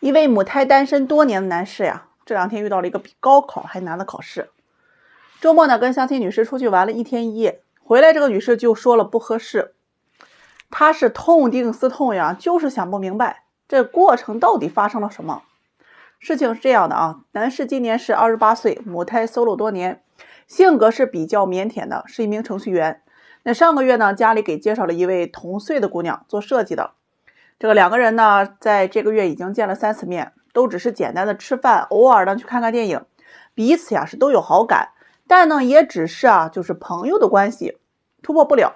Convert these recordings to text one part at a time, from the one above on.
一位母胎单身多年的男士呀，这2天遇到了一个比高考还难的考试。周末呢，跟相亲女士出去玩了1天1夜，回来这个女士就说了不合适。她是痛定思痛呀，就是想不明白这过程到底发生了什么。事情是这样的啊，男士今年是28岁，母胎 solo 多年，性格是比较腼腆的，是一名程序员。那上个月呢，家里给介绍了一位同岁的姑娘做设计的。这个2个人呢，在这个月已经见了3次面，都只是简单的吃饭，偶尔呢去看看电影，彼此呀是都有好感，但呢也只是就是朋友的关系，突破不了。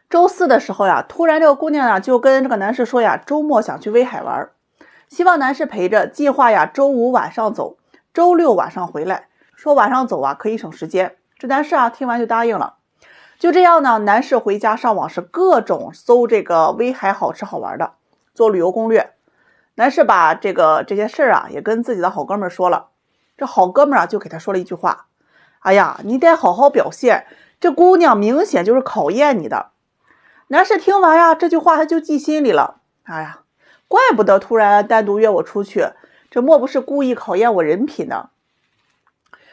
周4的时候呀，突然这个姑娘呀就跟这个男士说呀，周末想去威海玩，希望男士陪着，计划呀周5晚上走，周6晚上回来，说晚上走可以省时间。这男士听完就答应了。就这样呢，男士回家上网是各种搜这个威海好吃好玩的，做旅游攻略。男士把这些事儿也跟自己的好哥们儿说了。这好哥们儿就给他说了一句话：哎呀，你得好好表现，这姑娘明显就是考验你的。男士听完这句话他就记心里了。哎呀，怪不得突然单独约我出去，这莫不是故意考验我人品呢？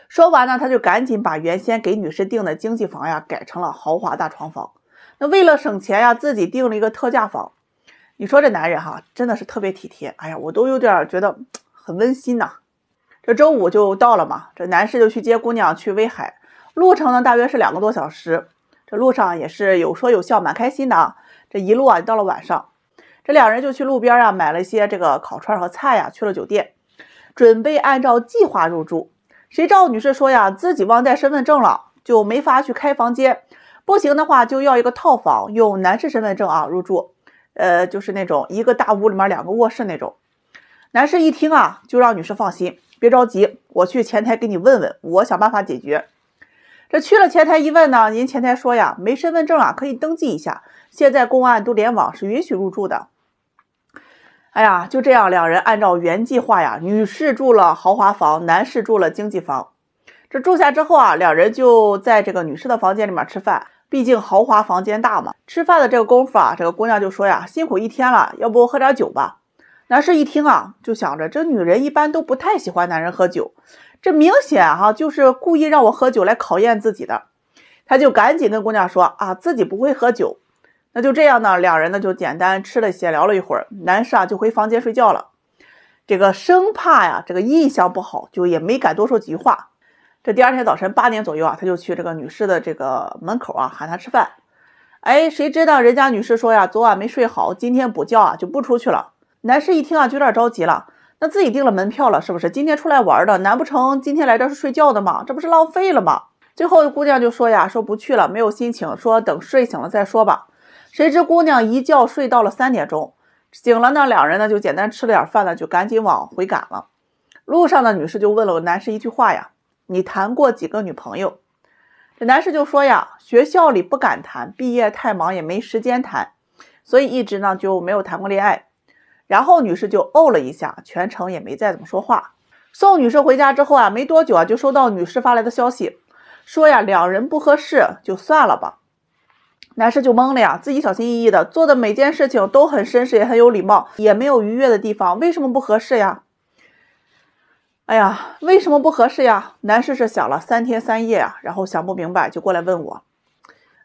说完呢，他就赶紧把原先给女士订的经济房改成了豪华大床房。那为了省钱自己订了一个特价房。你说这男人真的是特别体贴。哎呀，我都有点觉得很温馨呐。这周5就到了嘛，这男士就去接姑娘去威海，路程呢大约是2个多小时。这路上也是有说有笑，蛮开心的。这一路到了晚上，这2人就去路边买了一些这个烤串和菜去了酒店，准备按照计划入住。谁知道女士说自己忘带身份证了，就没法去开房间，不行的话就要一个套房，用男士身份证入住，就是那种一个大屋里面2个卧室那种。男士一听就让女士放心，别着急，我去前台给你问问，我想办法解决。这去了前台一问呢，人前台说没身份证可以登记一下，现在公安都联网，是允许入住的。哎呀，就这样2人按照原计划女士住了豪华房，男士住了经济房。这住下之后2人就在这个女士的房间里面吃饭，毕竟豪华房间大嘛。吃饭的这个功夫这个姑娘就说辛苦1天了，要不喝点酒吧。男士一听就想着这女人一般都不太喜欢男人喝酒，这明显就是故意让我喝酒来考验自己的。他就赶紧跟姑娘说自己不会喝酒。那就这样呢，2人呢就简单吃了些，聊了一会儿，男士就回房间睡觉了。这个生怕这个印象不好，就也没敢多说几句话。这第2天早晨8点左右他就去这个女士的这个门口喊她吃饭。哎，谁知道人家女士说昨晚没睡好，今天补觉就不出去了。男士一听就有点着急了，那自己订了门票了，是不是今天出来玩的？难不成今天来这是睡觉的吗？这不是浪费了吗？最后姑娘就说说不去了，没有心情，说等睡醒了再说吧。谁知姑娘一觉睡到了3点钟，醒了呢，2人呢就简单吃了点饭呢，就赶紧往回赶了。路上的女士就问了男士一句话你谈过几个女朋友？这男士就说学校里不敢谈，毕业太忙也没时间谈，所以一直呢就没有谈过恋爱。然后女士就哦了一下，全程也没再怎么说话。送女士回家之后没多久就收到女士发来的消息，说2人不合适，就算了吧。男士就懵了自己小心翼翼的做的每件事情都很绅士，也很有礼貌，也没有逾越的地方，为什么不合适哎呀，为什么不合适男士是想了3天3夜然后想不明白就过来问我。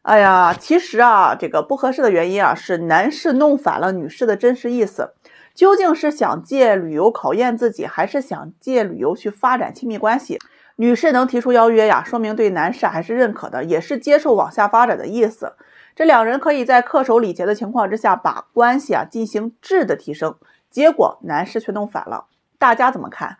哎呀，其实这个不合适的原因是男士弄反了女士的真实意思，究竟是想借旅游考验自己，还是想借旅游去发展亲密关系？女士能提出邀约说明对男士还是认可的，也是接受往下发展的意思。这2人可以在恪守礼节的情况之下把关系进行质的提升，结果男士却弄反了，大家怎么看？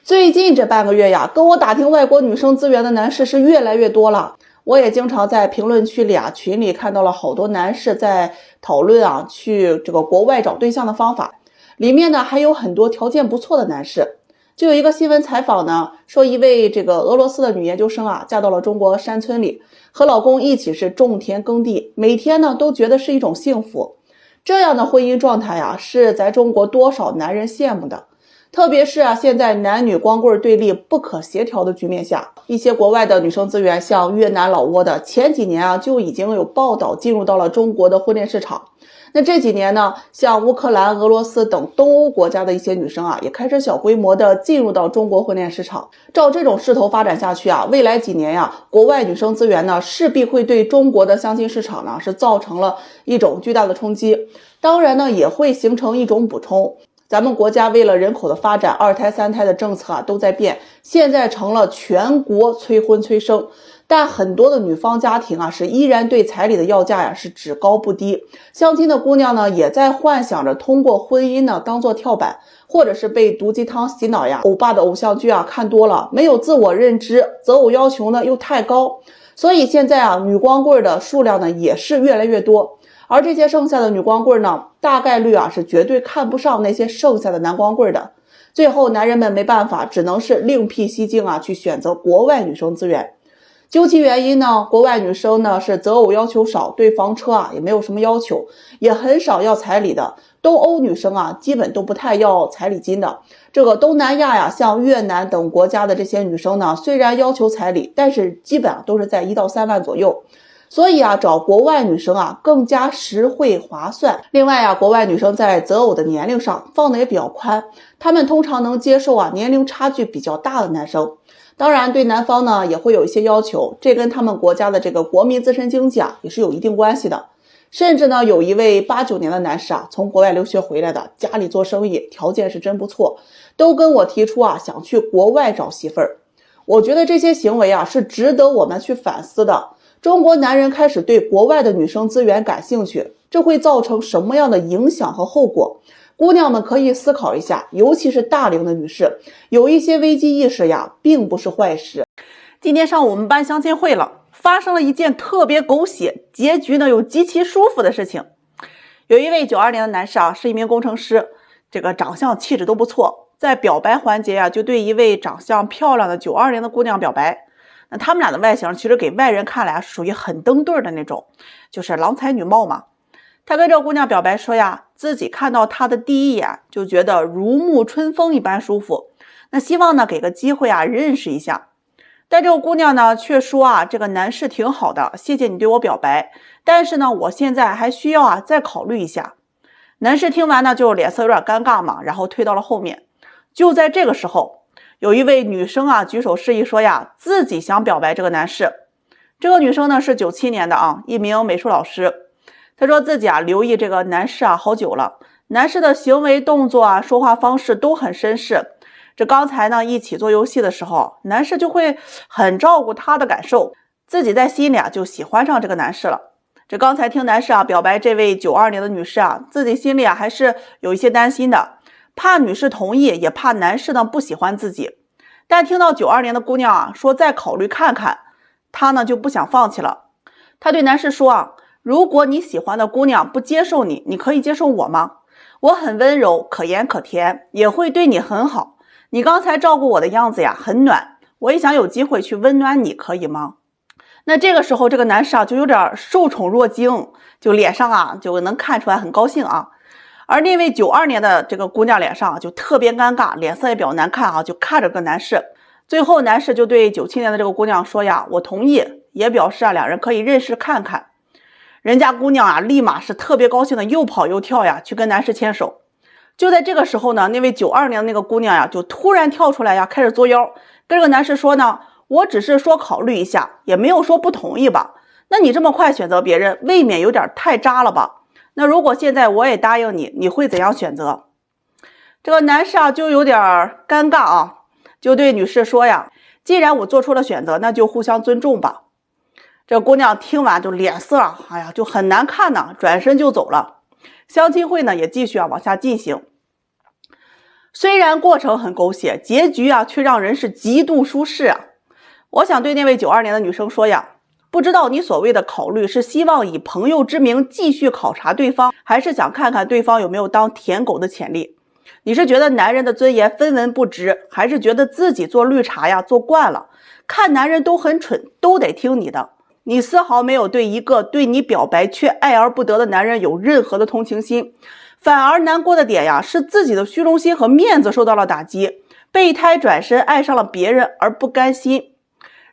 最近这半个月跟我打听外国女生资源的男士是越来越多了。我也经常在评论区里群里看到了好多男士在讨论去这个国外找对象的方法，里面呢还有很多条件不错的男士。就有一个新闻采访呢，说一位这个俄罗斯的女研究生嫁到了中国山村里，和老公一起是种田耕地，每天呢都觉得是一种幸福。这样的婚姻状态是在中国多少男人羡慕的。特别是现在男女光棍对立不可协调的局面下，一些国外的女生资源，像越南、老挝的，前几年就已经有报道进入到了中国的婚恋市场。那这几年呢，像乌克兰、俄罗斯等东欧国家的一些女生啊，也开始小规模的进入到中国婚恋市场。照这种势头发展下去啊，未来几年呀，国外女生资源呢，势必会对中国的相亲市场呢，是造成了一种巨大的冲击。当然呢，也会形成一种补充。咱们国家为了人口的发展，2胎3胎的政策啊都在变，现在成了全国催婚催生。但很多的女方家庭啊，是依然对彩礼的要价呀是只高不低。相亲的姑娘呢，也在幻想着通过婚姻呢当做跳板，或者是被毒鸡汤洗脑呀，欧巴的偶像剧啊看多了，没有自我认知，择偶要求呢又太高，所以现在啊，女光棍的数量呢也是越来越多。而这些剩下的女光棍呢，大概率啊是绝对看不上那些剩下的男光棍的。最后男人们没办法，只能是另辟蹊径啊，去选择国外女生资源。究其原因呢，国外女生呢是择偶要求少，对房车啊也没有什么要求，也很少要彩礼的。东欧女生啊基本都不太要彩礼金的。这个东南亚呀，像越南等国家的这些女生呢，虽然要求彩礼，但是基本上都是在1到3万左右。所以啊，找国外女生啊更加实惠划算。另外啊，国外女生在择偶的年龄上放的也比较宽，她们通常能接受啊年龄差距比较大的男生。当然对男方呢也会有一些要求，这跟他们国家的这个国民自身经济啊也是有一定关系的。甚至呢有一位8、9年的男士啊，从国外留学回来的，家里做生意，条件是真不错，都跟我提出啊想去国外找媳妇儿。我觉得这些行为啊是值得我们去反思的。中国男人开始对国外的女生资源感兴趣，这会造成什么样的影响和后果？姑娘们可以思考一下，尤其是大龄的女士，有一些危机意识呀，并不是坏事。今天上午我们班相亲会了，发生了一件特别狗血，结局呢又极其舒服的事情。有一位92年的男士啊，是一名工程师，这个长相气质都不错，在表白环节啊，就对一位长相漂亮的92年的姑娘表白。那他们俩的外形其实给外人看来属于很登对的那种，就是郎才女貌嘛。他跟这个姑娘表白说呀，自己看到她的第一眼就觉得如沐春风一般舒服，那希望呢给个机会啊认识一下。但这个姑娘呢却说啊，这个男士挺好的，谢谢你对我表白，但是呢我现在还需要啊再考虑一下。男士听完呢就脸色有点尴尬嘛，然后退到了后面。就在这个时候，有一位女生啊举手示意说呀，自己想表白这个男士。这个女生呢是97年的啊，一名美术老师。她说自己啊留意这个男士啊好久了，男士的行为动作啊说话方式都很绅士。这刚才呢一起做游戏的时候，男士就会很照顾她的感受，自己在心里啊就喜欢上这个男士了。这刚才听男士啊表白这位92年的女士啊，自己心里啊还是有一些担心的，怕女士同意，也怕男士呢不喜欢自己。但听到92年的姑娘啊说再考虑看看，她呢就不想放弃了。她对男士说啊，如果你喜欢的姑娘不接受你，你可以接受我吗？我很温柔，可盐可甜，也会对你很好。你刚才照顾我的样子呀很暖，我也想有机会去温暖你，可以吗？那这个时候这个男士啊就有点受宠若惊，就脸上啊就能看出来很高兴啊。而那位92年的这个姑娘脸上就特别尴尬，脸色也比较难看啊，就看着个男士。最后男士就对97年的这个姑娘说呀，我同意，也表示啊两人可以认识看看。人家姑娘啊立马是特别高兴的，又跑又跳呀去跟男士牵手。就在这个时候呢，那位92年的那个姑娘呀就突然跳出来呀，开始作妖，跟这个男士说呢，我只是说考虑一下，也没有说不同意吧，那你这么快选择别人，未免有点太渣了吧。那如果现在我也答应你，你会怎样选择？这个男士啊就有点尴尬啊，就对女士说呀，既然我做出了选择，那就互相尊重吧。这姑娘听完就脸色啊，哎呀就很难看呢，转身就走了。相亲会呢也继续往下进行。虽然过程很狗血，结局啊却让人是极度舒适啊。我想对那位92年的女生说呀，不知道你所谓的考虑是希望以朋友之名继续考察对方，还是想看看对方有没有当舔狗的潜力？你是觉得男人的尊严分文不值，还是觉得自己做绿茶呀做惯了，看男人都很蠢，都得听你的？你丝毫没有对一个对你表白却爱而不得的男人有任何的同情心，反而难过的点呀是自己的虚荣心和面子受到了打击，备胎转身爱上了别人而不甘心。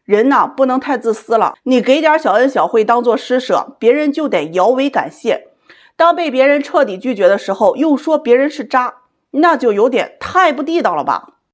人呐不能太自私了，你给点小恩小惠当做施舍，别人就得摇尾感谢。当被别人彻底拒绝的时候，又说别人是渣，那就有点太不地道了吧。